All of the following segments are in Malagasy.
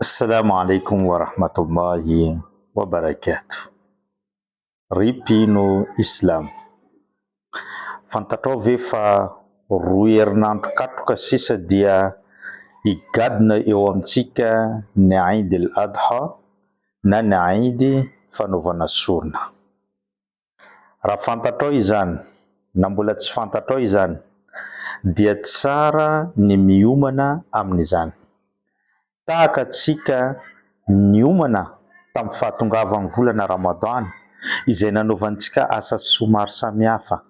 Assalamu alaikum wa rahmatullahi wa barakatuh. Ripino Islam. Fantatrao ve fa roa herinandro katoka sisa dia higadina eo amintsika ny Eid al-Adha na ny Eid fanaovana sorona. Raha fantatrao izany na mbola tsy fantatrao izany dia tsara ny miomana amin'izany. Tahaka antsika niomana tamin'ny fahatongavan'ny volana Ramadan izay nanaovantsika asa soa maro samihafa,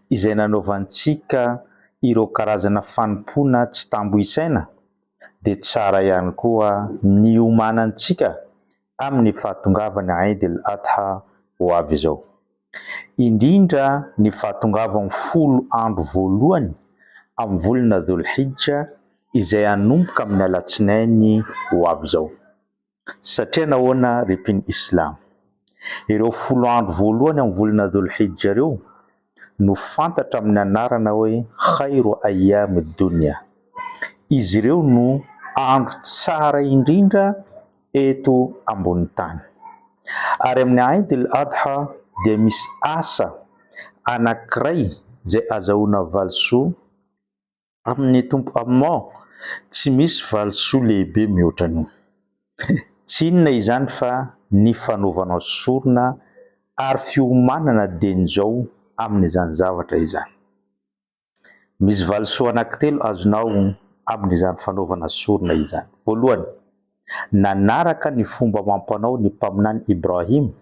izay nanaovantsika ireo karazana fanompoana tsy tambo isaina, dia tsara ihany koa niomanantsika amin'ny fahatongavana Eid al-Adha ho avy izao. Indrindra ny fahatongavan'ny 10 andro voalohany amin'ny volana Dhul-Hijja izay hanomboka amin'ny alatsinainy ho avy izao. Satria nahoana ripiny Islam? Ireo 10 andro voalohany amin'ny volana Dhul-Hijja ireo no fantatra amin'ny anarana hoe khairu ayyam ad-dunya. Izy ireo no andro tsara indrindra eto ambony tany. Ary amin'ny Eid al-Adha dia misy asa anankiray izay azahoana valisoa amin'ny tompo Allah. Tsy misy valisoa lehibe mihoatra an'io. Tsy inona izany fa ny fanaovana sorona ary fiomanana dieny-zao amin'izany zavatra izany. Misy valisoa anankitelo azonao amin'izany fanaovana sorona izany. Voalohany, nanaraka ny fomba amam-panao ny mpaminany Ibrahim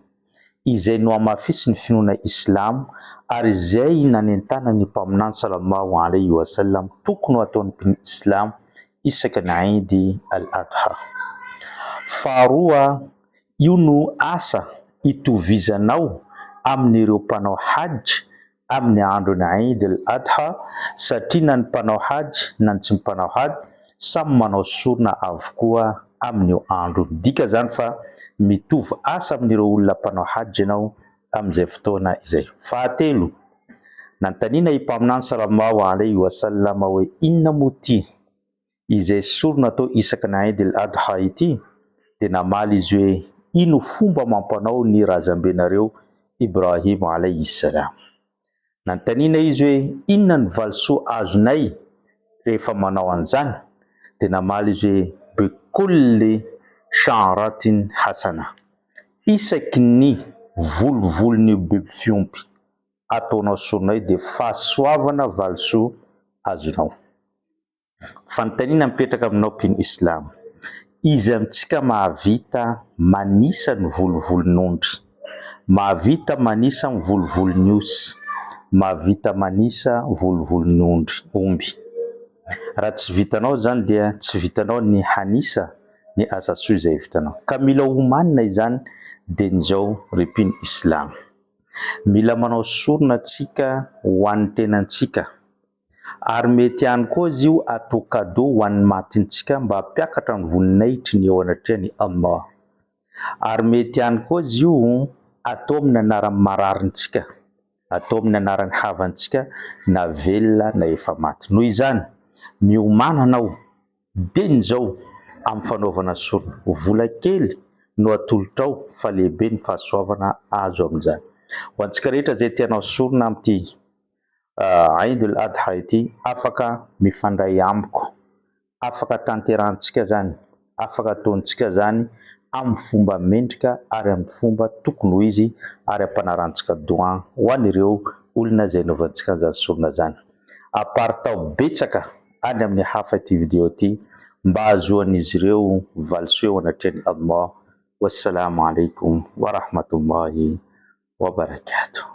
izay no hamafisy ny finoana Islam ary izay nanentana ny mpaminany sallallahu alaihi wasallam tokony ho ataon'ny mpino Islam isaka ny Eid al-Adha. Faharoa, io no asa itovizanao amin'ireo mpanao hajj amin'ny andron'ny Eid al-Adha satria na ny mpanao hajj na tsy mpanao hajj samy manao sorona avokoa amin'io andro. Dika zany fa mitovy asa amin'ireo olona mpanao hajj ianao amin'izay fotoana izay. Fahatelo, nantaniana i mpaminany sallallahu alaihi wasallam hoe inona moa ty izay sorona atao isaka ny Eid al-Adha ity, dia namaly izy hoe ino fomba amam-panao ny razambenareo Ibrahim alaihi salam. Nantaniana izy hoe inona ny valisoa azonay rehefa manao an'izany, dia namaly izy hoe bikulli sha'ratin hasana, isaky ny volovolon'ny biby fiompy ataonao sorona dia fahasoavana valisoa azonao. Fanontaniana mipetraka aminao mpino Islam, izy amintsika mahavita manisa ny volovolon'ondry, mahavita manisa ny volovolon'ny osy, mahavita manisa volovolon'ny omby. Raha tsy vitanao zany dia tsy vitanao ny hanisa ny asa soa izay vitanao. Ka mila omanina izany dieny-zao ripiny Islam. Mila manao sorona antsika ho an'ny tenantsika. Ary mety ihany koa izy io atao cadeau ho an'ny matintsika mba hampiakatra ny voninahitry ny eo anatrehany Allah. Ary mety ihany koa izy io atao amin'ny anaran'ny mararintsika, atao amin'ny anaran'ny havantsika na velona na efa maty. Noho izany, miomana anao dieny-zao amin'ny fanaovana sorona. Vola kely no atolotrao fa lehibe ny fahasoavana azo amin'izany. Ho antsika rehetra izay tianao sorona amin'ity Eid al-Adha ity, afaka mifandray amiko, afaka tanterahantsika zany, afaka ataontsika zany amin'ny fomba mendrika ary amin'ny fomba tokony ho izy ary ampanarantsika doa ho an'ireo olona izay naovantsika an'izany sorona zany. Aparitao betsaka any amin'ny hafa ity video ity mba ahazoan'izy ireo valisoa eo anatrehany Allah. Wassalamu alaikum wa rahmatullahi wa barakatuh.